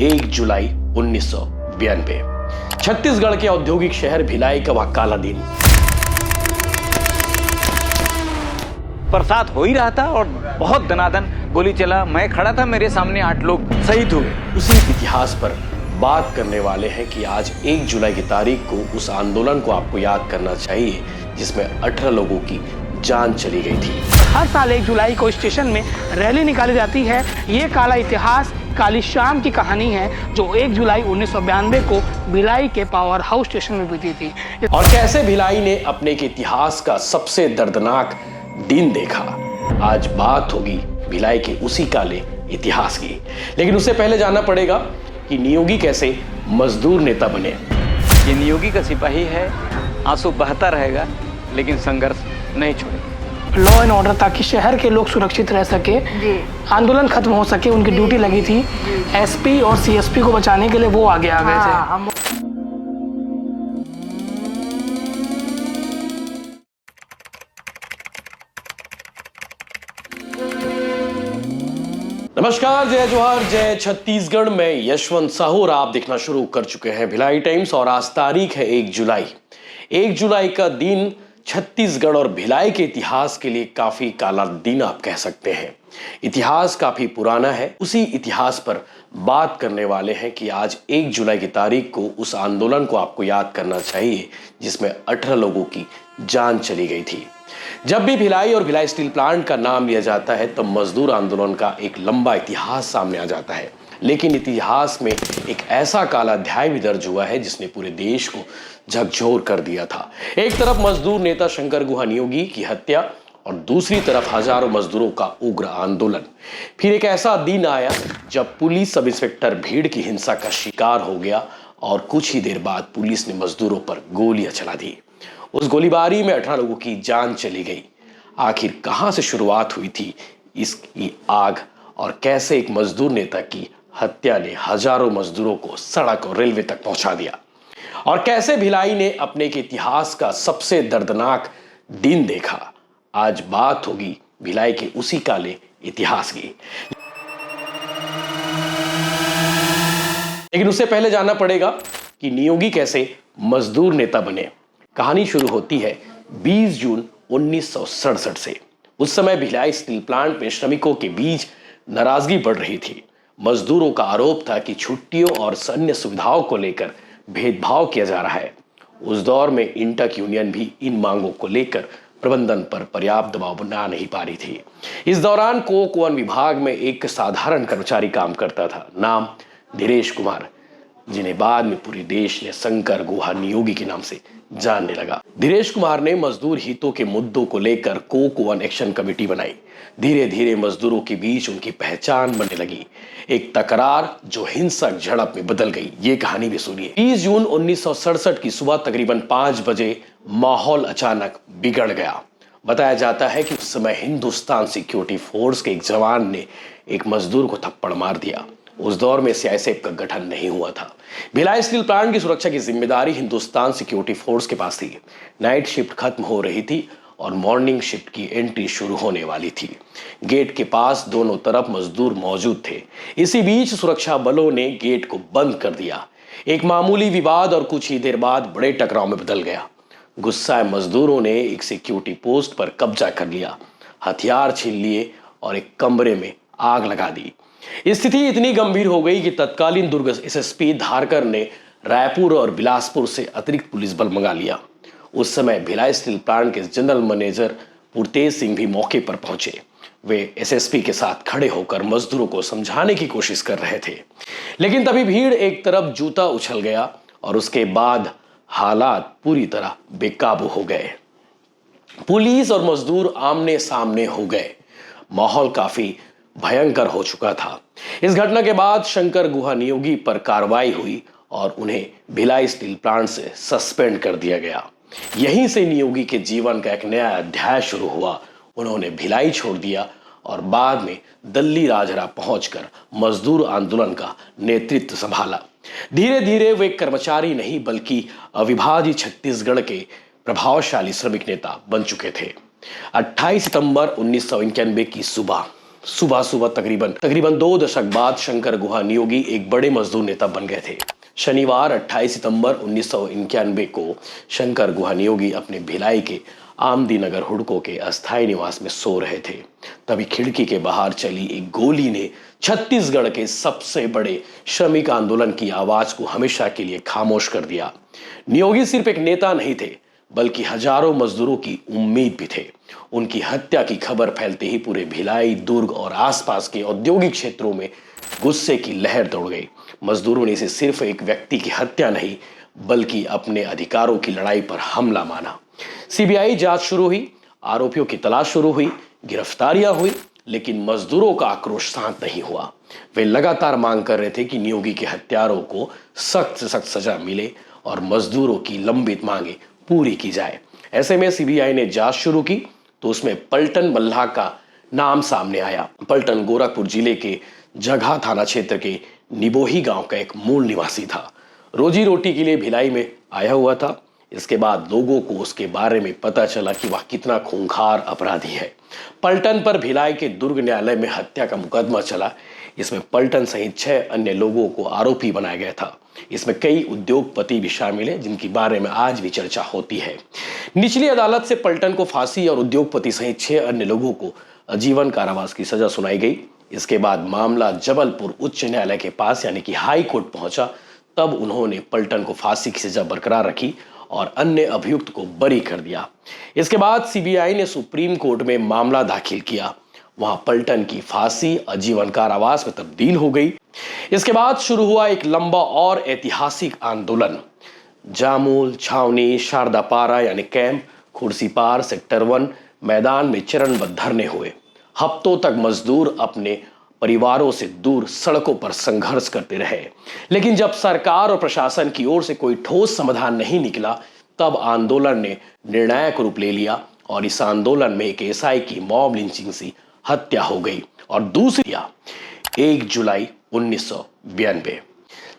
1 जुलाई 1992। छत्तीसगढ़ के औद्योगिक शहर भिलाई का वह काला दिन। बरसात हो ही रहा था और बहुत दनादन गोली चला। मैं खड़ा था, मेरे सामने 8 लोग शहीद हुए। उसी इतिहास पर बात करने वाले हैं कि आज 1 जुलाई की तारीख को उस आंदोलन को आपको याद करना चाहिए जिसमें 18 लोगों की जान चली गई थी। हर साल 1 जुलाई को स्टेशन में रैली निकाली जाती है। ये काला इतिहास काली शाम की कहानी है जो 1 जुलाई 1992 को भिलाई के पावर हाउस स्टेशन में बीती थी। और कैसे भिलाई ने अपने के इतिहास का सबसे दर्दनाक दिन देखा। आज बात होगी भिलाई के उसी काले इतिहास की। लेकिन उससे पहले जानना पड़ेगा कि नियोगी कैसे मजदूर नेता बने। ये नियोगी का सिपाही है, आंसू बहता रहेगा लेकिन संघर्ष नहीं छोड़ेगा। लॉ एंड ऑर्डर, ताकि शहर के लोग सुरक्षित रह सके, आंदोलन खत्म हो सके, उनकी ड्यूटी लगी थी। एसपी और सीएसपी को बचाने के लिए वो आगे आ गए थे। नमस्कार, जय जोहार, जय छत्तीसगढ़ में यशवंत साहू और आप देखना शुरू कर चुके हैं भिलाई टाइम्स। और आज तारीख है 1 जुलाई। 1 जुलाई का दिन छत्तीसगढ़ और भिलाई के इतिहास के लिए काफी काला दिन आप कह सकते हैं। इतिहास काफी पुराना है। उसी इतिहास पर बात करने वाले हैं कि आज 1 जुलाई की तारीख को उस आंदोलन को आपको याद करना चाहिए जिसमें 18 लोगों की जान चली गई थी। जब भी भिलाई और भिलाई स्टील प्लांट का नाम लिया जाता है तब मजदूर आंदोलन का एक लंबा इतिहास सामने आ जाता है। लेकिन इतिहास में एक ऐसा काला अध्याय भी दर्ज हुआ है जिसने पूरे देश को झकझोर कर दिया था। एक तरफ मजदूर नेता शंकर गुहा नियोगी की हत्या और दूसरी तरफ हजारों मजदूरों का उग्र आंदोलन। फिर एक ऐसा दिन आया जब पुलिस सब इंस्पेक्टर भीड़ की हिंसा का शिकार हो गया और कुछ ही देर बाद पुलिस ने मजदूरों पर गोलियां चला दी। उस गोलीबारी में 18 लोगों की जान चली गई। आखिर कहां से शुरुआत हुई थी इसकी आग और कैसे एक मजदूर नेता की हत्या ने हजारों मजदूरों को सड़क और रेलवे तक पहुंचा दिया, और कैसे भिलाई ने अपने के इतिहास का सबसे दर्दनाक दिन देखा। आज बात होगी भिलाई के उसी काले इतिहास की। लेकिन उससे पहले जानना पड़ेगा कि नियोगी कैसे मजदूर नेता बने। कहानी शुरू होती है 20 जून 1967 से। उस समय भिलाई स्टील प्लांट में श्रमिकों के बीच नाराजगी बढ़ रही थी। मजदूरों का आरोप था कि छुट्टियों और अन्य सुविधाओं को लेकर भेदभाव किया जा रहा है। उस दौर में इंटक यूनियन भी इन मांगों को लेकर प्रबंधन पर पर्याप्त दबाव बना नहीं पा रही थी। इस दौरान कोक वन विभाग में एक साधारण कर्मचारी काम करता था, नाम धीरेश कुमार, जिन्हें बाद में पूरे देश ने शंकर गुहा नियोगी के नाम से जानने लगा। धीरेश कुमार ने मजदूर हितों के मुद्दों को लेकर कोक वन एक्शन कमेटी बनाई। धीरे धीरे मजदूरों के बीच उनकी पहचान बनने लगी। एक तकरार जो हिंसक झड़प में बदल गई, ये कहानी भी सुनिए। 30 जून 1967 की सुबह तकरीबन 5 बजे माहौल अचानक बिगड़ गया। बताया जाता है कि उस समय हिंदुस्तान सिक्योरिटी फोर्स के एक जवान ने एक मजदूर को थप्पड़ मार दिया। उस दौर में सीआईएसएफ का गठन नहीं हुआ था। भिलाई स्टील प्लांट की सुरक्षा की जिम्मेदारी हिंदुस्तान सिक्योरिटी फोर्स के पास थी। नाइट शिफ्ट खत्म हो रही थी और मॉर्निंग शिफ्ट की एंट्री शुरू होने वाली थी। गेट के पास दोनों तरफ मजदूर मौजूद थे। इसी बीच सुरक्षा बलों ने गेट को बंद कर दिया। एक मामूली विवाद और कुछ ही देर बाद बड़े टकराव में बदल गया। गुस्साए मजदूरों ने एक सिक्योरिटी पोस्ट पर कब्जा कर लिया, हथियार छीन लिए और एक कमरे में आग लगा दी। स्थिति इतनी गंभीर हो गई कि तत्कालीन दुर्ग एसएसपी धारकर ने रायपुर और बिलासपुर से अतिरिक्त पुलिस बल मंगा लिया। उस समय भिलाई स्टील प्लांट के जनरल मैनेजर पुरतेज सिंह भी मौके पर पहुंचे। वे एसएसपी के साथ खड़े होकर मजदूरों को समझाने की कोशिश कर रहे थे। लेकिन तभी भीड़ एक तरफ जूता उछल गया और उसके बाद हालात पूरी तरह बेकाबू हो गए। पुलिस और मजदूर आमने सामने हो गए। माहौल काफी भयंकर हो चुका था। इस घटना के बाद शंकर गुहा नियोगी पर कार्रवाई हुई और उन्हें भिलाई स्टील प्लांट से सस्पेंड कर दिया गया। यहीं से नियोगी के जीवन का एक नया अध्याय शुरू हुआ। उन्होंने भिलाई छोड़ दिया और बाद में दिल्ली राजहरा पहुंचकर मजदूर आंदोलन का नेतृत्व संभाला। धीरे धीरे वे कर्मचारी नहीं बल्कि अविभाजित छत्तीसगढ़ के प्रभावशाली श्रमिक नेता बन चुके थे। 28 सितंबर 1991 की सुबह सुबह सुबह तकरीबन 2 दशक बाद शंकर गुहा नियोगी एक बड़े मजदूर नेता बन गए थे। शनिवार 28 सितंबर 1991 को शंकर गुहा नियोगी अपने भिलाई के आमदी नगर हुडको के अस्थायी निवास में सो रहे थे। तभी खिड़की के बाहर चली एक गोली ने छत्तीसगढ़ के सबसे बड़े श्रमिक आंदोलन की आवाज को हमेशा के लिए खामोश कर दिया। नियोगी सिर्फ एक नेता नहीं थे, बल्कि हजारों मजदूरों की उम्मीद भी थे। उनकी हत्या की खबर फैलते ही पूरे भिलाई, दुर्ग और आसपास के औद्योगिक क्षेत्रों में गुस्से की लहर दौड़ गई। मजदूरों ने इसे सिर्फ एक व्यक्ति की हत्या नहीं, बल्कि अपने अधिकारों की लड़ाई पर हमला माना। सीबीआई जांच शुरू हुई, आरोपियों की तलाश शुरू हुई, गिरफ्तारियां हुई, लेकिन मजदूरों का आक्रोश शांत नहीं हुआ। वे लगातार मांग कर रहे थे कि नियोगी के हत्यारों को सख्त से सख्त सजा मिले और मजदूरों की लंबित मांगे पूरी की जाए। ऐसे में सीबीआई ने जांच शुरू की तो उसमें पलटन मल्लाह का नाम सामने आया। पलटन गोरखपुर जिले के जगहा थाना क्षेत्र के निबोही गांव का एक मूल निवासी था। रोजी रोटी के लिए भिलाई में आया हुआ था। इसके बाद लोगों को उसके बारे में पता चला कि वह कितना खूंखार अपराधी है। पलटन पर भिलाई के दुर्ग न्यायालय में हत्या का मुकदमा चला। इसमें पलटन सहित 6 अन्य लोगों को आरोपी बनाया गया था। इसमें कई उद्योगपति भी शामिल हैं, जिनके बारे में आज भी चर्चा होती है। निचली अदालत से पलटन को फांसी और उद्योगपति सहित 6 अन्य लोगों को आजीवन कारावास की सजा सुनाई गई। इसके बाद मामला जबलपुर उच्च न्यायालय के पास यानी कि हाई कोर्ट पहुंचा। तब उन्होंने पलटन को फांसी की सजा बरकरार रखी और अन्य अभियुक्त को बरी कर दिया। इसके बाद सीबीआई ने सुप्रीम कोर्ट में मामला दाखिल किया। वहां पलटन की फांसी आजीवन कारावास में तब्दील हो गई। इसके बाद शुरू हुआ एक लंबा और ऐतिहासिक आंदोलन। जामुल, छावनी, शारदापारा यानी कैंप, खुर्सीपार, सेक्टर 1 मैदान में चरणबद्ध धरने हुए। हफ्तों तक मजदूर अपने परिवारों से दूर सड़कों पर संघर्ष करते रहे। लेकिन जब सरकार और प्रशासन की ओर से कोई ठोस समाधान नहीं निकला, तब आंदोलन ने निर्णायक रूप ले लिया और इस आंदोलन में एक एसआई की मॉब लिंचिंग से हत्या हो गई। और दूसरी 1 जुलाई 1992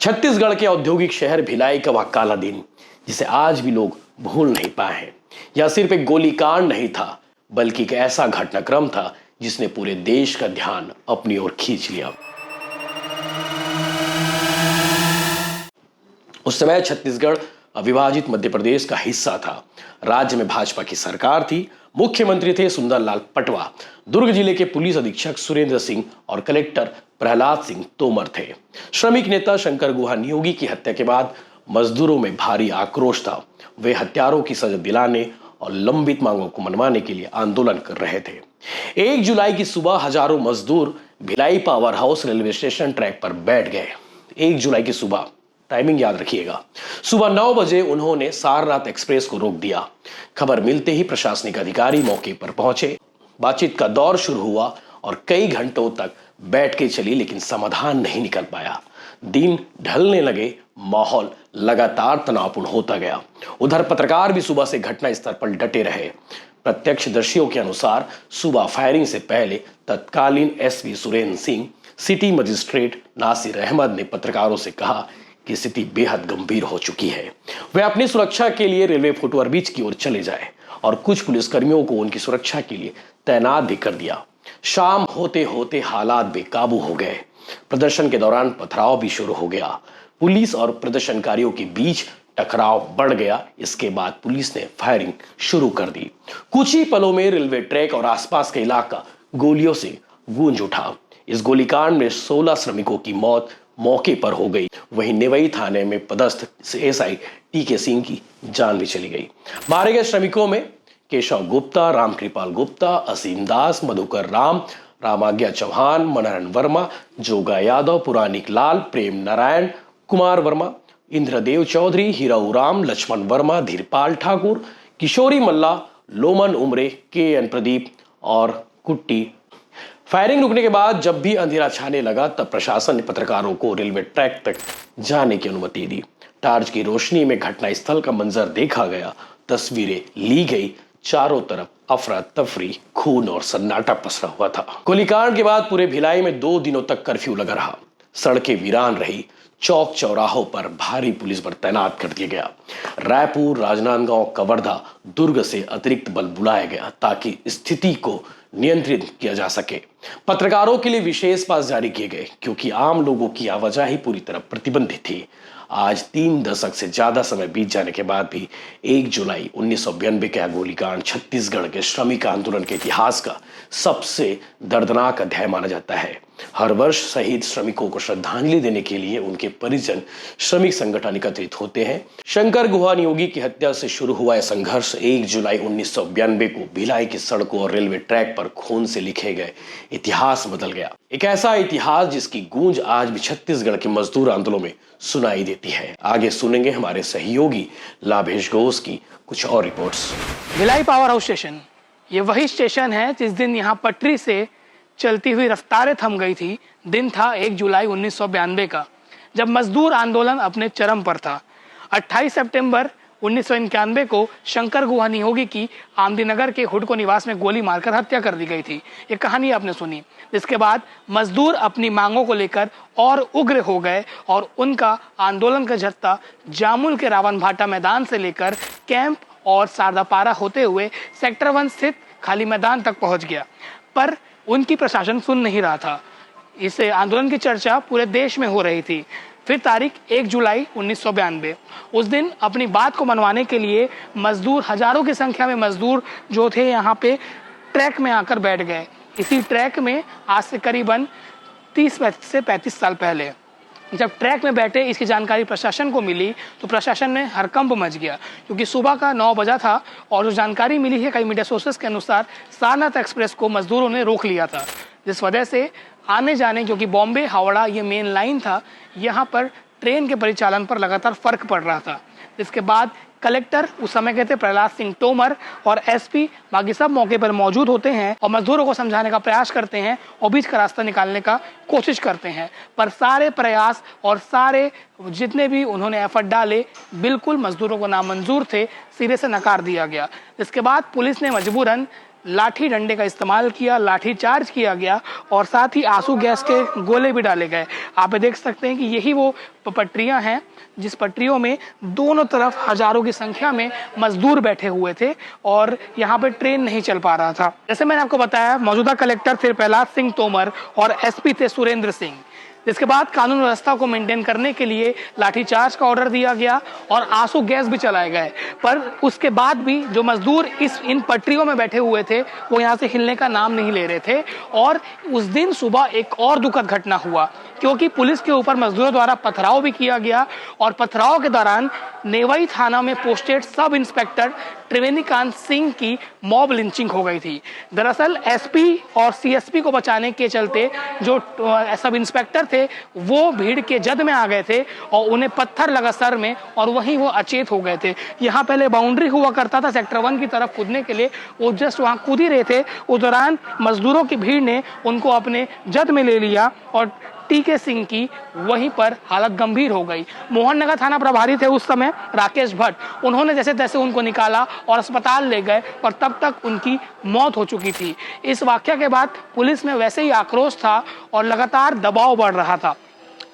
छत्तीसगढ़ के औद्योगिक शहर भिलाई का वह काला दिन, जिसे आज भी लोग भूल नहीं पाए हैं। यह सिर्फ एक गोलीकांड नहीं था, बल्कि एक ऐसा घटनाक्रम था जिसने पूरे देश का ध्यान अपनी ओर खींच लिया। उस समय छत्तीसगढ़ अविभाजित मध्य प्रदेश का हिस्सा था। राज्य में भाजपा की सरकार थी। मुख्यमंत्री थे सुंदरलाल पटवा। दुर्ग जिले के पुलिस अधीक्षक सुरेंद्र सिंह और कलेक्टर प्रहलाद सिंह तोमर थे। श्रमिक नेता शंकर गुहा नियोगी की हत्या के बाद मजदूरों में भारी आक्रोश था। वे हत्यारों की सजा दिलाने और लंबित मांगों को मनवाने के लिए आंदोलन कर रहे थे। 1 जुलाई की सुबह हजारों मजदूर Bhilai power house railway station track पर बैठ गए। 1 जुलाई की सुबह, टाइमिंग याद रखिएगा, सुबह 9 बजे उन्होंने सारनाथ एक्सप्रेस को रोक दिया। खबर मिलते ही प्रशासनिक अधिकारी मौके पर पहुंचे। बातचीत का दौर शुरू हुआ और कई घंटों तक बैठकें चली, लेकिन समाधान नहीं निकल पाया। दिन ढलने लगे, माहौल लगातार तनावपूर्ण होता गया। उधर पत्रकार भी सुबह से घटना स्थल पर डटे रहे। प्रत्यक्षदर्शियों के अनुसार सुबह फायरिंग से पहले तत्कालीन SP Surendra Singh, city magistrate Nasir Ahmed ने पत्रकारों से कहा कि स्थिति बेहद गंभीर हो चुकी है। वे अपनी सुरक्षा के लिए रेलवे फुटओवरब्रिज की ओर चले जाए और कुछ पुलिसकर्मियों को उनकी सुरक्षा के लिए तैनात भी कर दिया। शाम होते होते हालात बेकाबू हो गए। प्रदर्शन के दौरान पथराव भी शुरू हो गया। पुलिस और प्रदर्शनकारियों के बीच टकराव बढ़ गया। इसके बाद पुलिस ने फायरिंग शुरू कर दी। कुछ ही पलों में रेलवे ट्रैक और आसपास का इलाका गोलियों से गूंज उठा। इस गोलीकांड में 16 श्रमिकों की मौत मौके पर हो गई। वहीं नेवई थाने में पदस्थ एसआई टीके सिंह की जान भी चली गई। मारे गए श्रमिकों में केशव गुप्ता, रामकृपाल गुप्ता, असीम दास, मधुकर राम, रामाज्ञा चौहान, मनहरन वर्मा, जोगा यादव, पुरानिक लाल, प्रेम नारायण, कुमार वर्मा, इंद्रदेव चौधरी, हीराऊ राम, लक्ष्मण वर्मा, धीरपाल ठाकुर, किशोरी मल्ला, लोमन उमरे, के.एन. प्रदीप और कुट्टी। फायरिंग रुकने के बाद जब भी अंधेरा छाने लगा, तब प्रशासन ने पत्रकारों को रेलवे ट्रैक तक जाने की अनुमति दी। टार्च की रोशनी में घटनास्थल का मंजर देखा गया, तस्वीरें ली गई। चारों तरफ अफरा तफरी, खून और सन्नाटा पसरा हुआ था। गोलीकांड के बाद पूरे भिलाई में 2 दिनों तक कर्फ्यू लगा रहा। सड़कें वीरान रही। चौक चौराहों पर भारी पुलिस बल तैनात कर दिया गया। रायपुर, राजनांदगांव, कवर्धा, दुर्ग से अतिरिक्त बल बुलाया गया ताकि स्थिति को नियंत्रित किया जा सके। पत्रकारों के लिए विशेष पास जारी किए गए क्योंकि आम लोगों की आवाजाही पूरी तरह प्रतिबंधित थी। आज 3 दशक से ज्यादा समय बीत जाने के बाद भी 1 जुलाई 1992 का गोलीकांड छत्तीसगढ़ के श्रमिक आंदोलन के इतिहास का सबसे दर्दनाक अध्याय माना जाता है। हर वर्ष शहीद श्रमिकों को श्रद्धांजलि देने के लिए उनके परिजन श्रमिक संगठन एकत्रित होते हैं। शंकर गुहा नियोगी की हत्या से शुरू हुआ यह संघर्ष 1 जुलाई 1992 को भिलाई की सड़कों और रेलवे ट्रैक पर खून से लिखे गए इतिहास बदल गया। एक ऐसा इतिहास जिसकी गूंज आज भी छत्तीसगढ़ के मजदूर आंदोलन में सुनाई देती है। आगे सुनेंगे हमारे सहयोगी लाभेश घोष की कुछ और reports. Bhilai power house station, ये वही स्टेशन है जिस दिन यहाँ पटरी से चलती हुई रफ्तारें थम गई थी। दिन था 1 जुलाई 1992 का, जब मजदूर आंदोलन अपने चरम पर था। 28 सितंबर 1991 को शंकर गुहा नियोगी की आमदीनगर के हुडको निवास में गोली मारकर हत्या कर दी गई थी। ये कहानी आपने सुनी। जिसके बाद मजदूर अपनी मांगों को लेकर और उग्र हो गए और उनका आंदोलन का जत्था जामुल के रावण भाटा मैदान से लेकर कैंप और सारदापारा होते हुए सेक्टर 1 स्थित खाली मैदान तक पहुंच गया। पर उनकी प्रशासन सुन नहीं रहा था। इस आंदोलन की चर्चा पूरे देश में हो रही थी। फिर तारीख 1 जुलाई 1992, उस दिन अपनी बात को मनवाने के लिए मजदूर, हजारों की संख्या में मजदूर जो थे यहाँ पे ट्रैक में आकर बैठ गए। इसी ट्रैक में आज से करीबन 30 से 35 साल पहले जब ट्रैक में बैठे इसकी जानकारी प्रशासन को मिली तो प्रशासन में हड़कंप मच गया, क्योंकि सुबह का 9 बजा था और जो जानकारी मिली है कई मीडिया सोर्सेस के अनुसार सारनाथ एक्सप्रेस को मजदूरों ने रोक लिया था, जिस वजह से आने जाने, क्योंकि बॉम्बे हावड़ा ये मेन लाइन था, यहाँ पर ट्रेन के परिचालन पर लगातार फर्क पड़ रहा था। जिसके बाद कलेक्टर उस समय के थे प्रहलाद सिंह तोमर और एसपी, बाकी सब मौके पर मौजूद होते हैं और मजदूरों को समझाने का प्रयास करते हैं और बीच का रास्ता निकालने का कोशिश करते हैं। पर सारे प्रयास और सारे जितने भी उन्होंने एफर्ट डाले बिल्कुल मजदूरों को नामंजूर थे, सिरे से नकार दिया गया। इसके बाद पुलिस ने मजबूरन लाठी डंडे का इस्तेमाल किया, लाठी चार्ज किया गया और साथ ही आंसू गैस के गोले भी डाले गए। आप देख सकते हैं कि यही वो पटरियां हैं जिस पटरियों में दोनों तरफ हजारों की संख्या में मजदूर बैठे हुए थे और यहाँ पे ट्रेन नहीं चल पा रहा था। जैसे मैंने आपको बताया, मौजूदा कलेक्टर थे प्रहलाद सिंह तोमर और एसपी थे सुरेंद्र सिंह। जिसके बाद कानून व्यवस्था को मेंटेन करने के लिए लाठीचार्ज का ऑर्डर दिया गया और आंसू गैस भी चलाए गए। पर उसके बाद भी जो मजदूर इन पटरियों में बैठे हुए थे वो यहाँ से हिलने का नाम नहीं ले रहे थे। और उस दिन सुबह एक और दुखद घटना हुआ, क्योंकि पुलिस के ऊपर मजदूरों द्वारा पथराव भी किया गया और पथराव के दौरान नेवई थाना में पोस्टेड सब इंस्पेक्टर त्रिवेणीकांत सिंह की मॉब लिंचिंग हो गई थी। दरअसल एसपी और सीएसपी को बचाने के चलते जो सब इंस्पेक्टर थे वो भीड़ के जद में आ गए थे और उन्हें पत्थर लगा सर में और वहीं वो अचेत हो गए थे। यहाँ पहले बाउंड्री हुआ करता था सेक्टर 1 की तरफ कूदने के लिए, वो जस्ट वहाँ कूद ही रहे थे। उस दौरान मजदूरों की भीड़ ने उनको अपने जद में ले लिया और टीके सिंह की वहीं पर हालत गंभीर हो गई। मोहन नगर थाना प्रभारी थे उस समय राकेश भट्ट, उन्होंने जैसे तैसे उनको निकाला और अस्पताल ले गए और तब तक उनकी मौत हो चुकी थी। इस वाकया के बाद पुलिस में वैसे ही आक्रोश था और लगातार दबाव बढ़ रहा था,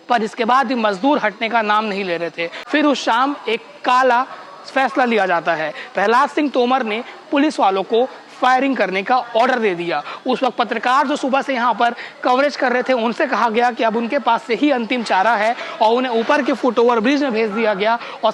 पर इसके बाद भी मजदूर हटने का नाम नहीं ले रहे थे। फिर उस शाम एक काला फैसला लिया जाता है। प्रहलाद सिंह तोमर ने पुलिस वालों को फायरिंग करने का ऑर्डर दे दिया। उस वक्त पत्रकार जो सुबह से यहाँ पर कवरेज कर रहे थे उनसे कहा गया कि अब उनके पास से ही अंतिम चारा है और उन्हें ऊपर के फुट ओवर ब्रिज में भेज दिया गया और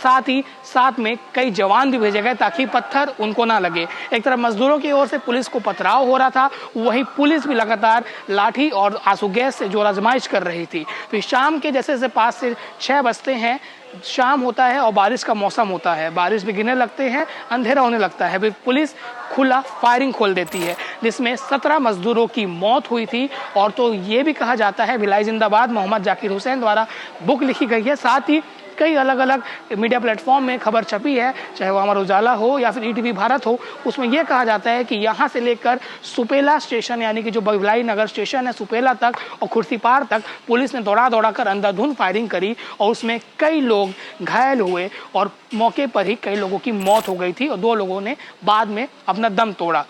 साथ में कई जवान भी भेजे गए ताकि पत्थर उनको ना लगे। एक तरफ मजदूरों की ओर से पुलिस को पथराव हो रहा था, वहीं पुलिस भी लगातार लाठी और आंसू गैस से जोर आजमाइश कर रही थी। फिर शाम के जैसे 5 से 6 बजते हैं, शाम होता है और बारिश का मौसम होता है, बारिश भी गिरने लगते हैं, अंधेरा होने लगता है। फिर पुलिस खुला फायरिंग खोल देती है जिसमें 17 मजदूरों की मौत हुई थी। और तो ये भी कहा जाता है भिलाई जिंदाबाद मोहम्मद जाकिर हुसैन द्वारा बुक लिखी गई है, साथ ही कई अलग अलग मीडिया प्लेटफॉर्म में खबर छपी है, चाहे वो अमर उजाला हो या फिर ईटीवी भारत हो। उसमें यह कहा जाता है कि यहाँ से लेकर सुपेला स्टेशन यानी कि जो भिलाई नगर स्टेशन है सुपेला तक और खुर्सीपार तक पुलिस ने दौड़ा कर अंधाधुंध फायरिंग करी और उसमें कई लोग घायल हुए और मौके पर ही कई लोगों की मौत हो गई थी और 2 लोगों ने बाद में अपना दम तोड़ा।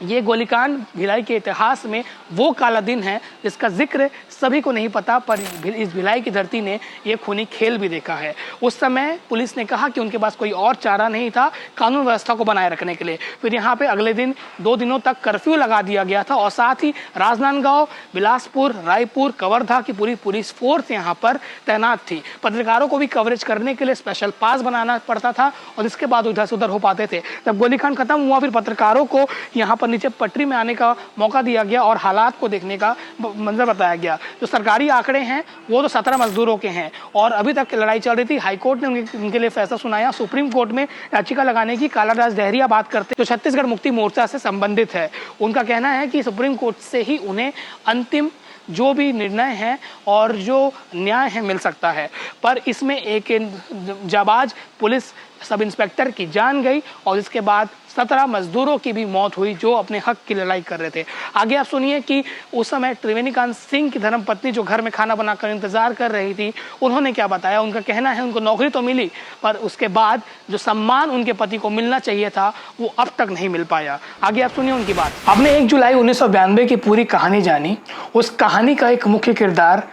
ये गोलीकांड भिलाई के इतिहास में वो काला दिन है जिसका जिक्र सभी को नहीं पता, पर इस भिलाई की धरती ने ये खूनी खेल भी देखा है। उस समय पुलिस ने कहा कि उनके पास कोई और चारा नहीं था कानून व्यवस्था को बनाए रखने के लिए। फिर यहाँ पे अगले दिन 2 दिनों तक कर्फ्यू लगा दिया गया था और साथ ही राजनांदगांव, बिलासपुर, रायपुर, कवर्धा की पूरी पुलिस फोर्स यहाँ पर तैनात थी। पत्रकारों को भी कवरेज करने के लिए स्पेशल पास बनाना पड़ता था और इसके बाद उधर से उधर हो पाते थे। जब गोलीकांड खत्म हुआ फिर पत्रकारों को यहाँ पर नीचे पटरी में आने का मौका दिया गया और हालात को देखने का मंजर बताया गया। जो सरकारी आंकड़े हैं वो तो 17 मजदूरों के हैं और अभी तक लड़ाई चल रही थी। हाईकोर्ट ने उनके लिए फैसला सुनाया। सुप्रीम कोर्ट में याचिका लगाने की कालाराज डहरिया बात करते जो छत्तीसगढ़ मुक्ति मोर्चा से संबंधित है। उनका कहना है कि सुप्रीम कोर्ट से ही उन्हें अंतिम जो भी निर्णय है और जो न्याय है मिल सकता है। पर इसमें एक जाबाज पुलिस सब इंस्पेक्टर की जान गई और इसके बाद 17 मजदूरों की भी मौत हुई जो अपने हक की लड़ाई कर रहे थे। आगे आप सुनिए कि उस समय त्रिवेणीकांत सिंह की धर्मपत्नी जो घर में खाना बनाकर इंतजार कर रही थी उन्होंने क्या बताया। उनका कहना है उनको नौकरी तो मिली पर उसके बाद जो सम्मान उनके पति को मिलना चाहिए था वो अब तक नहीं मिल पाया। आगे आप सुनिए उनकी बात। आपने 1 जुलाई 1992 की पूरी कहानी जानी। उस कहानी का एक मुख्य किरदार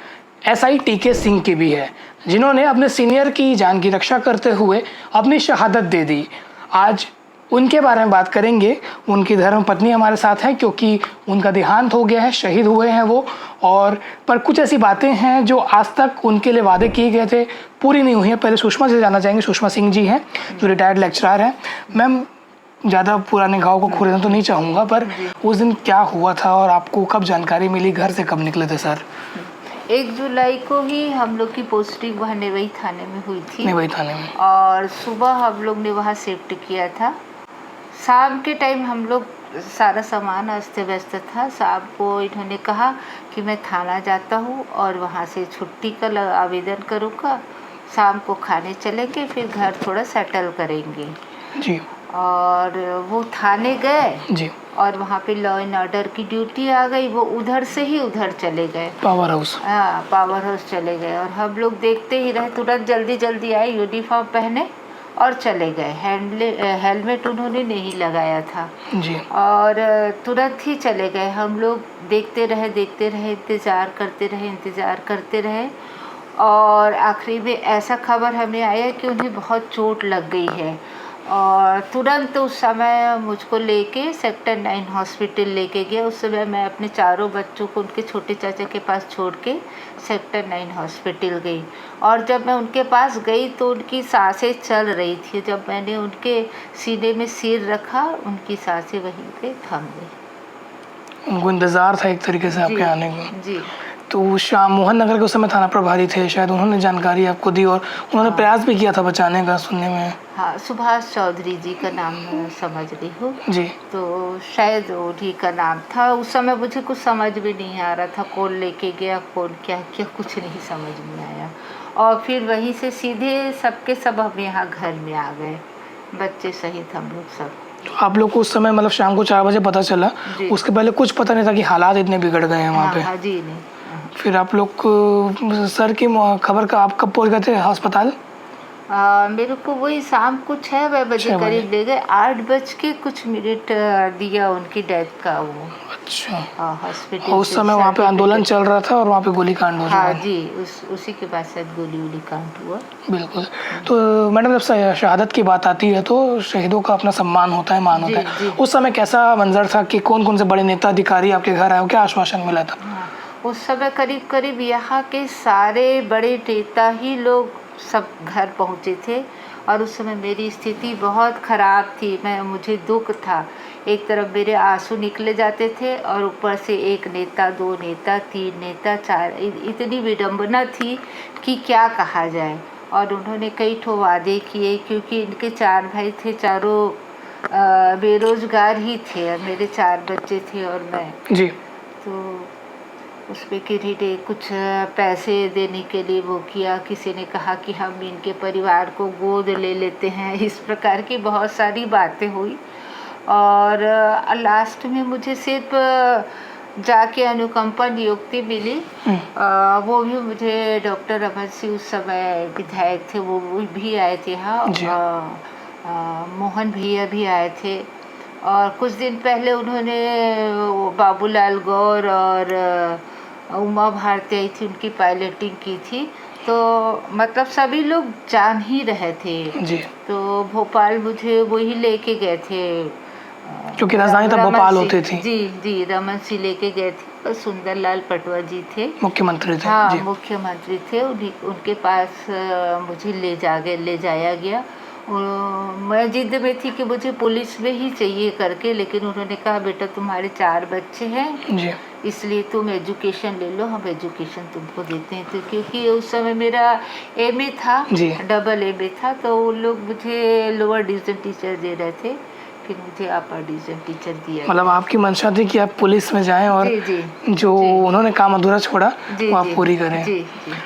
SI TK सिंह की भी है जिन्होंने अपने सीनियर की जान की रक्षा करते हुए अपनी शहादत दे दी। आज उनके बारे में बात करेंगे। उनकी धर्मपत्नी हमारे साथ है क्योंकि उनका देहांत हो गया है, शहीद हुए हैं वो। और पर कुछ ऐसी बातें हैं जो आज तक उनके लिए वादे किए गए थे पूरी नहीं हुई हैं। पहले सुषमा से जानना चाहेंगे। सुषमा सिंह जी हैं जो रिटायर्ड लेक्चरर हैं। मैम, ज़्यादा पुराने घाव को खोलना तो नहीं चाहूँगा पर उस दिन क्या हुआ था और आपको कब जानकारी मिली, घर से कब निकले थे सर? 1 जुलाई को ही हम लोग की पोस्टिंग वहाँ नेवई थाने में हुई थी। नेवई थाने में। और सुबह हम लोग ने वहाँ शिफ्ट किया था। शाम के टाइम हम लोग सारा सामान अस्त व्यस्त था। शाम को इन्होंने कहा कि मैं थाना जाता हूँ और वहाँ से छुट्टी का आवेदन करूँगा, शाम को खाने चलेंगे, फिर घर थोड़ा सेटल करेंगे जी। और वो थाने गए जी। और वहाँ पे लॉ एंड ऑर्डर की ड्यूटी आ गई। वो उधर से ही उधर चले गए, पावर हाउस। हाँ, पावर हाउस चले गए और हम लोग देखते ही रहे। तुरंत जल्दी जल्दी आए, यूनिफॉर्म पहने और चले गए। हेलमेट उन्होंने नहीं लगाया था जी। और तुरंत ही चले गए। हम लोग देखते रहे इंतज़ार करते रहे और आखिरी में ऐसा खबर हमें आया कि उन्हें बहुत चोट लग गई है और तुरंत उस समय मुझको लेके सेक्टर 9 हॉस्पिटल लेके गया। उस समय मैं अपने चारों बच्चों को उनके छोटे चाचा के पास छोड़ के सेक्टर 9 हॉस्पिटल गई और जब मैं उनके पास गई तो उनकी सांसें चल रही थी। जब मैंने उनके सीने में सिर रखा उनकी सांसें वहीं पे थम गई। उनको इंतज़ार था एक तरीके से आपके आने का। जी। तो शाम मोहन नगर के उस समय थाना प्रभारी थे, शायद उन्होंने जानकारी आपको दी और उन्होंने प्रयास भी किया था बचाने का, सुनने में। हाँ, सुभाष चौधरी जी का नाम समझ रही हूँ जी। तो शायद उन्हीं का नाम था। उस समय मुझे कुछ समझ भी नहीं आ रहा था, कौन लेके गया, कौन क्या किया, कुछ नहीं समझ में आया। और फिर वहीं से सीधे सबके सब हम यहाँ घर में आ गए, बच्चे सहित हम लोग सब। तो आप लोग को उस समय मतलब शाम को 4 बजे पता चला, उसके पहले कुछ पता नहीं था कि हालात इतने बिगड़ गए हैं वहाँ पे? हाँ जी, नहीं। फिर आप लोग को सर की खबर का आप कब पहुँच गए थे अस्पताल? मेरे को वही शाम को 6 बजे करीब ले गए। 8 बज के कुछ मिनट दिया उनकी डेथ का वो। अच्छा। हॉस्पिटल। उस समय वहाँ पे आंदोलन चल रहा था और वहाँ पे गोलीकांड हो रहा हाँ जी, उसी के बाद शायद गोली कांड हुआ। बिल्कुल। तो मैडम, जब शहादत की बात आती है तो शहीदों का अपना सम्मान होता है, मान होता है। उस समय कैसा मंजर था कि कौन कौन से बड़े नेता अधिकारी आपके घर आए, क्या आश्वासन मिला था? उस समय करीब करीब यहाँ के सारे बड़े नेता ही लोग सब घर पहुँचे थे और उस समय मेरी स्थिति बहुत ख़राब थी। मुझे दुख था, एक तरफ मेरे आंसू निकले जाते थे और ऊपर से 1 नेता, 2 नेता, 3 नेता, 4, इतनी विडंबना थी कि क्या कहा जाए। और उन्होंने कई ठो वादे किए क्योंकि इनके 4 भाई थे, चारों बेरोजगार ही थे। मेरे 4 बच्चे थे और मैं जी। तो उस पर किसी ने कुछ पैसे देने के लिए वो किया, किसी ने कहा कि हम इनके परिवार को गोद ले लेते हैं। इस प्रकार की बहुत सारी बातें हुई और लास्ट में मुझे सिर्फ जाके अनुकंपा नियुक्ति मिली। वो भी मुझे डॉक्टर रमन सिंह उस समय विधायक थे, वो भी आए थे। हाँ, मोहन भैया भी आए थे और कुछ दिन पहले उन्होंने वो बाबूलाल गौर और उमा भारती आई थी, उनकी पायलटिंग की थी। तो मतलब सभी लोग जान ही रहे थे जी, तो भोपाल मुझे वही लेके गए थे, क्योंकि राजधानी तब रमन भोपाल सिंह- होती थी, जी जी, रमन सिंह लेके गए थे और सुंदरलाल पटवा जी थे, मुख्यमंत्री थे। हाँ जी, मुख्यमंत्री थे। उनके पास मुझे ले जाया गया। मैं जिद में थी कि मुझे पुलिस में ही चाहिए करके, लेकिन उन्होंने कहा बेटा तुम्हारे 4 बच्चे हैं, जी, इसलिए तुम एजुकेशन ले लो, हम एजुकेशन तुमको देते हैं। तो क्योंकि उस समय मेरा एमए था, जी। डबल एमए था, तो वो लोग मुझे लोअर डिवीजन टीचर दे रहे थे, फिर मुझे अपर डिवीजन टीचर दिया। मतलब आपकी मंशा थी कि आप पुलिस में जाएं और जी जी जो जी। उन्होंने काम अधूरा छोड़ा जी वो आप जी, पूरी करें। जी जी।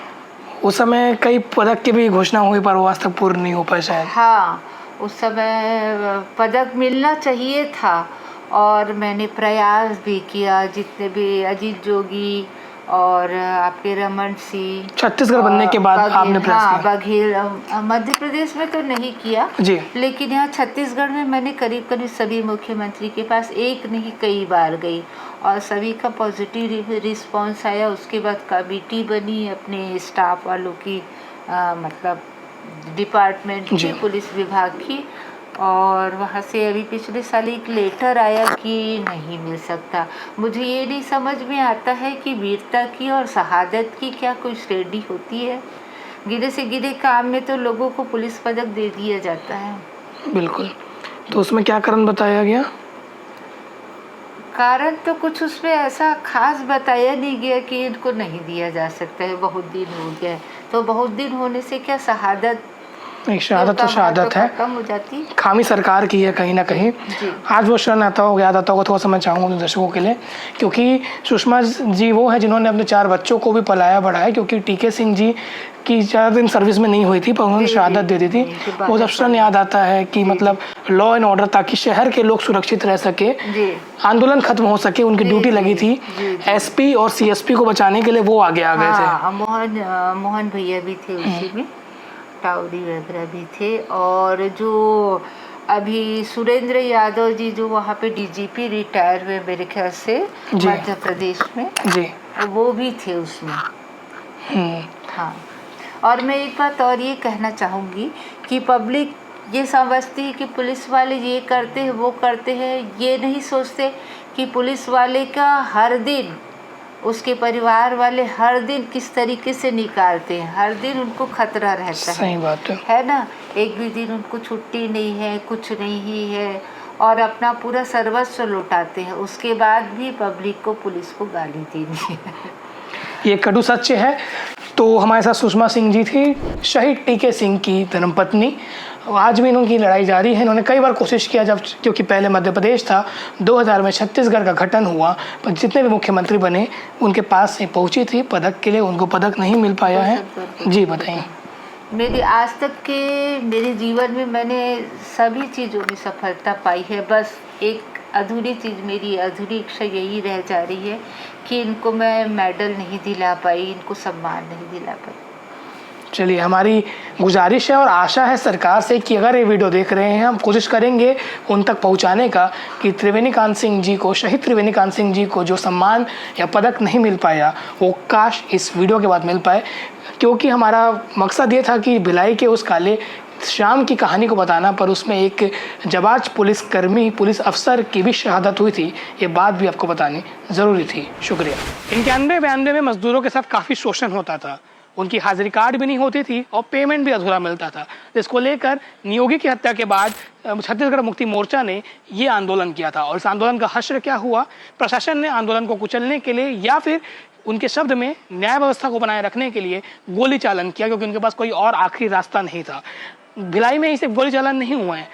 उस समय कई पदक की भी घोषणा हुई पर वो आज तक पूर्ण नहीं हो पाए शायद। हाँ, उस समय पदक मिलना चाहिए था और मैंने प्रयास भी किया, जितने भी अजीत जोगी और आपके रमन सिंह, छत्तीसगढ़ बनने के बाद आपने प्रयास हाँ किया। बघेल, मध्य प्रदेश में तो नहीं किया जी, लेकिन यहाँ छत्तीसगढ़ में मैंने करीब करीब सभी मुख्यमंत्री के पास एक नहीं कई बार गई और सभी का पॉजिटिव रिस्पांस आया। उसके बाद कमेटी बनी अपने स्टाफ वालों की, मतलब डिपार्टमेंट जी। की, पुलिस विभाग की, और वहाँ से अभी पिछले साल एक लेटर आया कि नहीं मिल सकता। मुझे ये नहीं समझ में आता है कि वीरता की और शहादत की क्या कोई श्रेणी होती है। गिरे से गिरे काम में तो लोगों को पुलिस पदक दे दिया जाता है। बिल्कुल। तो उसमें क्या कारण बताया गया? कारण तो कुछ उसमें ऐसा खास बताया नहीं गया कि इनको नहीं दिया जा सकता है, बहुत दिन हो गया है। तो बहुत दिन होने से क्या शहादत, नहीं, शहादत तो शहादत है, खत्म हो जाती। खामी सरकार की है कहीं ना कहीं। जी। आज वो क्षण आता हो याद आता होगा, थोड़ा सा मैं चाहूँगा दर्शकों के लिए, क्योंकि सुषमा जी वो है जिन्होंने अपने 4 बच्चों को भी पलाया बढ़ाया, क्योंकि टीके सिंह जी की ज़्यादा दिन सर्विस में नहीं हुई थी पर उन्होंने जी, शहादत दे दी थी। जी, वो जब क्षण याद आता है कि मतलब लॉ एंड ऑर्डर, ताकि शहर के लोग सुरक्षित रह सके, जी आंदोलन खत्म हो सके, उनकी जी, ड्यूटी जी, लगी थी। जी, जी। एसपी और सीएसपी को बचाने के लिए वो आगे आ गए थे। हाँ, मोहन भैया भी थे उसी में, टावरी वगैरह भी थे। और जो अभी सुरेंद्र यादव जी जो वहाँ पे डीजीपी रिटायर हुए मेरे ख्याल से जी। मध्य प्रदेश में, जी। वो भी थे उसमें। हम्म, हाँ, और मैं एक बात और ये कहना चाहूँगी कि पब्लिक ये समझती है कि पुलिस वाले ये करते हैं वो करते हैं, ये नहीं सोचते कि पुलिस वाले का हर दिन, उसके परिवार वाले हर दिन किस तरीके से निकालते हैं, हर दिन उनको खतरा रहता सही बात है ना। एक भी दिन उनको छुट्टी नहीं है, कुछ नहीं है, और अपना पूरा सर्वस्व लौटाते हैं। उसके बाद भी पब्लिक को, पुलिस को गाली देनी है। ये कटु सत्य है। तो हमारे साथ सुषमा सिंह जी थी, शहीद टीके सिंह की धर्मपत्नी। आज भी इनकी लड़ाई जारी है। इन्होंने कई बार कोशिश किया, जब क्योंकि पहले मध्य प्रदेश था, 2000 में छत्तीसगढ़ का गठन हुआ, पर जितने भी मुख्यमंत्री बने उनके पास से पहुंची थी पदक के लिए, उनको पदक नहीं मिल पाया है। जी बताइए। मेरे आज तक के मेरे जीवन में मैंने सभी चीज़ों में सफलता पाई है। बस एक अधूरी चीज़, मेरी अधूरी इच्छा यही रह जा रही है कि इनको मैं मेडल नहीं दिला पाई, इनको सम्मान नहीं दिला पाई। चलिए, हमारी गुजारिश है और आशा है सरकार से कि अगर ये वीडियो देख रहे हैं, हम कोशिश करेंगे उन तक पहुंचाने का कि त्रिवेणी कांत सिंह जी को, शहीद त्रिवेणी कांत सिंह जी को जो सम्मान या पदक नहीं मिल पाया, वो काश इस वीडियो के बाद मिल पाए। क्योंकि हमारा मकसद ये था कि भिलाई के उस काले शाम की कहानी को बताना, पर उसमें एक जाबाज पुलिसकर्मी, पुलिस अफसर की भी शहादत हुई थी। ये बात भी आपको बतानी ज़रूरी थी। शुक्रिया। 91-92 में मजदूरों के साथ काफ़ी शोषण होता था, उनकी हाजिरी कार्ड भी नहीं होती थी और पेमेंट भी अधूरा मिलता था। जिसको लेकर नियोगी की हत्या के बाद छत्तीसगढ़ मुक्ति मोर्चा ने ये आंदोलन किया था। और इस आंदोलन का हश्र क्या हुआ? प्रशासन ने आंदोलन को कुचलने के लिए, या फिर उनके शब्द में न्याय व्यवस्था को बनाए रखने के लिए गोली चालन किया, क्योंकि उनके पास कोई और आखिरी रास्ता नहीं था। भिलाई में ही सिर्फ गोली चालन नहीं हुआ है,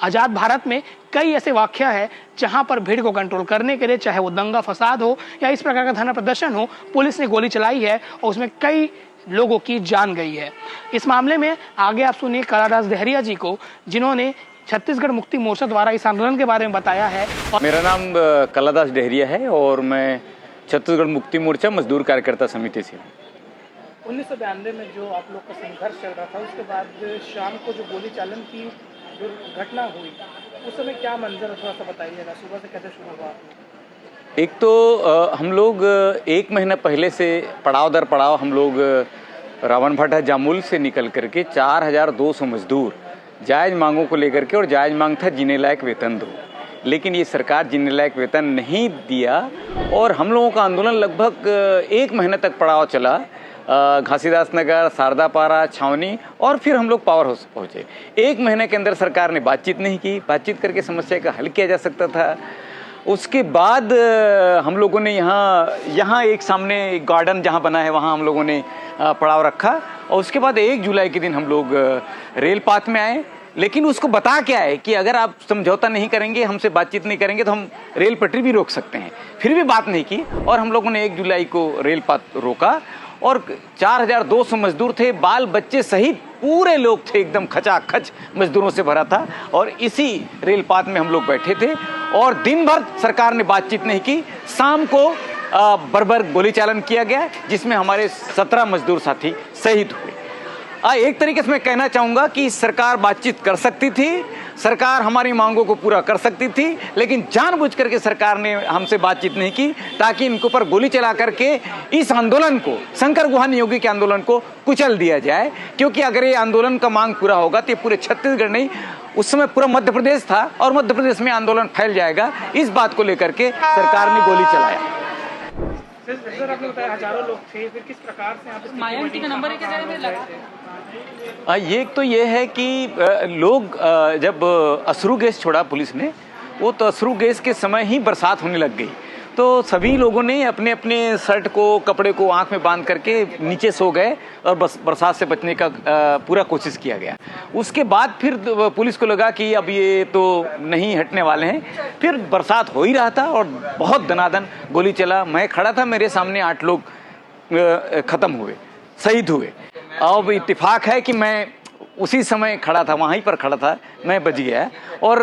आज़ाद भारत में कई ऐसे वाक़या है जहां पर भीड़ को कंट्रोल करने के लिए, चाहे वो दंगा फसाद हो या इस प्रकार का धरना प्रदर्शन हो, पुलिस ने गोली चलाई है और उसमें कई लोगों की जान गई है। इस मामले में आगे आप सुनिए कलादास डेहरिया जी को, जिन्होंने छत्तीसगढ़ मुक्ति मोर्चा द्वारा इस आंदोलन के बारे में बताया है। मेरा नाम कलादास डेहरिया है और मैं छत्तीसगढ़ मुक्ति मोर्चा मजदूर कार्यकर्ता समिति से हूँ। 1992 में जो आप लोग का संघर्ष चल रहा था, उसके बाद शाम को जो गोली चालन की जो घटना हुई, उस समय क्या मंजर थोड़ा सा बताइएगा, सुबह से कैसे शुरू हुआ? एक तो हम लोग 1 महीना पहले से पड़ाव दर पड़ाव हम लोग रावण भाटा जामुल से निकल करके 4200 मजदूर जायज़ मांगों को लेकर के, और जायज़ मांग था जीने लायक वेतन दो, लेकिन ये सरकार जीने लायक वेतन नहीं दिया और हम लोगों का आंदोलन लगभग 1 महीने तक पड़ाव चला। घासीदास नगर, शारदापारा, छावनी और फिर हम लोग पावर हाउस पहुँचे। 1 महीने के अंदर सरकार ने बातचीत नहीं की, बातचीत करके समस्या का हल किया जा सकता था। उसके बाद हम लोगों ने यहाँ एक सामने एक गार्डन जहाँ बना है वहाँ हम लोगों ने पड़ाव रखा, और उसके बाद 1 जुलाई के दिन हम लोग रेल पाथ में आए, लेकिन उसको बता के आए कि अगर आप समझौता नहीं करेंगे, हमसे बातचीत नहीं करेंगे तो हम रेल पटरी भी रोक सकते हैं। फिर भी बात नहीं की और हम लोगों ने 1 जुलाई को रेल पाथ रोका और 4200 मजदूर थे, बाल बच्चे सहित पूरे लोग थे, एकदम खचाखच मजदूरों से भरा था, और इसी रेल पाथ में हम लोग बैठे थे और दिन भर सरकार ने बातचीत नहीं की। शाम को बर्बर गोली चालन किया गया जिसमें हमारे 17 मजदूर साथी शहीद हुए। एक तरीके से मैं कहना चाहूँगा कि सरकार बातचीत कर सकती थी, सरकार हमारी मांगों को पूरा कर सकती थी, लेकिन जानबूझ करके सरकार ने हमसे बातचीत नहीं की ताकि इनके ऊपर गोली चला करके इस आंदोलन को, शंकर गुहा नियोगी के आंदोलन को कुचल दिया जाए। क्योंकि अगर ये आंदोलन का मांग पूरा होगा तो ये पूरे छत्तीसगढ़ नहीं, उस समय पूरा मध्य प्रदेश था और मध्य प्रदेश में आंदोलन फैल जाएगा। इस बात को लेकर के सरकार ने गोली चलाया। सर, आपने बताया हजारों लोग थे, फिर किस प्रकार से आप मायावती का नंबर ये तो ये है कि लोग जब अश्रु गैस छोड़ा पुलिस ने, वो तो अश्रु गैस के समय ही बरसात होने लग गई, तो सभी लोगों ने अपने अपने शर्ट को, कपड़े को आंख में बांध करके नीचे सो गए और बरसात से बचने का पूरा कोशिश किया गया। उसके बाद फिर पुलिस को लगा कि अब ये तो नहीं हटने वाले हैं, फिर बरसात हो ही रहा था और बहुत दनादन गोली चला। मैं खड़ा था, मेरे सामने 8 लोग ख़त्म हुए, शहीद हुए। अब इत्तेफाक है कि मैं उसी समय खड़ा था, वहीं पर खड़ा था, मैं बच गया। और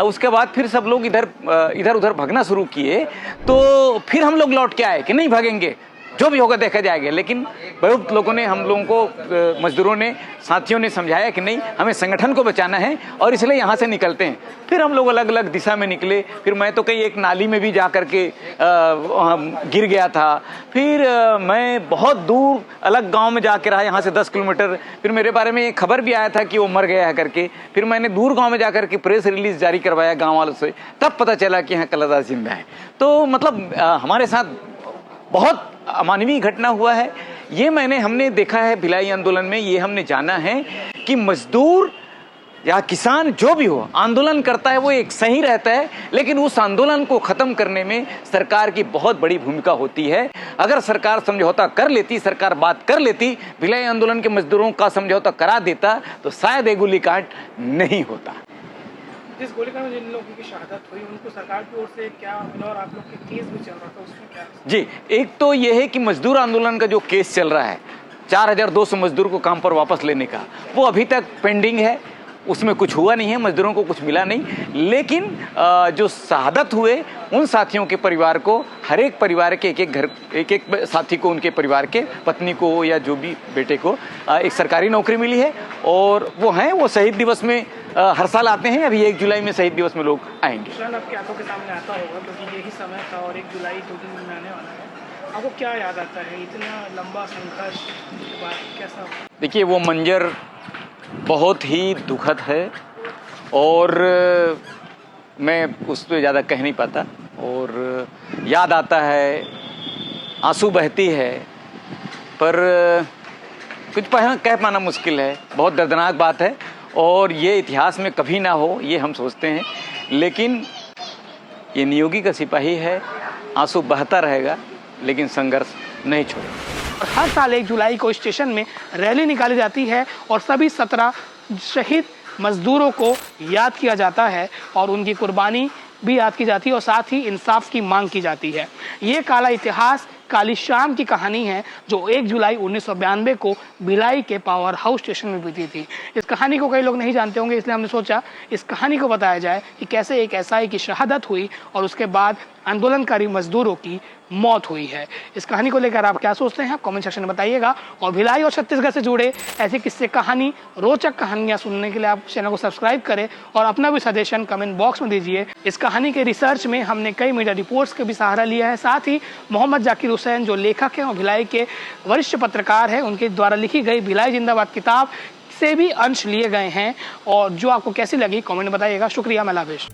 उसके बाद फिर सब लोग इधर उधर भागना शुरू किए, तो फिर हम लोग लौट के आए कि नहीं भागेंगे, जो भी होगा देखा जाएगा। लेकिन बहुत लोगों ने, हम लोगों को, मजदूरों ने, साथियों ने समझाया कि नहीं, हमें संगठन को बचाना है और इसलिए यहाँ से निकलते हैं। फिर हम लोग अलग अलग दिशा में निकले। फिर मैं तो कहीं एक नाली में भी जा कर के गिर गया था। फिर मैं बहुत दूर अलग गांव में जाके रहा, यहाँ से 10 किलोमीटर। फिर मेरे बारे में एक खबर भी आया था कि वो मर गया है करके। फिर मैंने दूर गाँव में जा कर के प्रेस रिलीज जारी करवाया गाँव वालों से, तब पता चला कि यहाँ कलादास जिंदा है। तो मतलब हमारे साथ बहुत अमानवीय घटना हुआ है। ये हमने देखा है भिलाई आंदोलन में, ये हमने जाना है कि मजदूर या किसान जो भी हो आंदोलन करता है वो एक सही रहता है, लेकिन उस आंदोलन को खत्म करने में सरकार की बहुत बड़ी भूमिका होती है। अगर सरकार समझौता कर लेती, सरकार बात कर लेती, भिलाई आंदोलन के मजदूरों का समझौता करा देता, तो शायद ये गोलीकांड नहीं होता। जिस गोलीकांड में जिन लोगों की शहादत हुई, उनको सरकार की ओर से क्या मिला, और आप लोग के केस भी चल रहा था, उसमें क्या? जी, एक तो ये है कि मजदूर आंदोलन का जो केस चल रहा है 4200 मजदूर को काम पर वापस लेने का, वो अभी तक पेंडिंग है, उसमें कुछ हुआ नहीं है, मजदूरों को कुछ मिला नहीं। लेकिन जो शहादत हुए उन साथियों के परिवार को, हर एक परिवार के एक साथी को, उनके परिवार के पत्नी को या जो भी बेटे को एक सरकारी नौकरी मिली है, और वो शहीद दिवस में हर साल आते हैं। अभी 1 जुलाई में शहीद दिवस में लोग आएंगे। आपकी आंखों के सामने आता होगा, क्योंकि यही समय था और 1 जुलाई 2 दिन में आने वाला है। आपको क्या याद आता है इतना लंबा संघर्ष के बाद? कैसा? देखिए, वो मंजर बहुत ही दुखद है और मैं उस पर ज़्यादा कह नहीं पाता। और याद आता है, आंसू बहती है, पर कुछ कह पाना मुश्किल है। बहुत दर्दनाक बात है और ये इतिहास में कभी ना हो, ये हम सोचते हैं। लेकिन ये नियोगी का सिपाही है, आंसू बहता रहेगा लेकिन संघर्ष नहीं छोड़ेगा। हर साल 1 जुलाई को स्टेशन में रैली निकाली जाती है और सभी 17 शहीद मजदूरों को याद किया जाता है और उनकी कुर्बानी भी याद की जाती है और साथ ही इंसाफ की मांग की जाती है। ये काला इतिहास, काली शाम की कहानी है जो 1 जुलाई 1992 को भिलाई के पावर हाउस स्टेशन में बीती थी। इस कहानी को कई लोग नहीं जानते होंगे, इसलिए हमने सोचा इस कहानी को बताया जाए कि कैसे एक एसआई की शहादत हुई और उसके बाद आंदोलनकारी मजदूरों की मौत हुई है। इस कहानी को लेकर आप क्या सोचते हैं, कमेंट सेक्शन में बताइएगा। और भिलाई और छत्तीसगढ़ से जुड़े ऐसे किस्से कहानी, रोचक कहानियां सुनने के लिए आप चैनल को सब्सक्राइब करें और अपना भी सजेशन कमेंट बॉक्स में दीजिए। इस कहानी के रिसर्च में हमने कई मीडिया रिपोर्ट्स के भी सहारा लिया है। साथ ही मोहम्मद जाकिर हुसैन जो लेखक हैं और भिलाई के वरिष्ठ पत्रकार हैं, उनके द्वारा लिखी गई भिलाई जिंदाबाद किताब से भी अंश लिए गए हैं। और जो आपको कैसी लगी कमेंट बताइएगा। शुक्रिया, मैं लाभेश।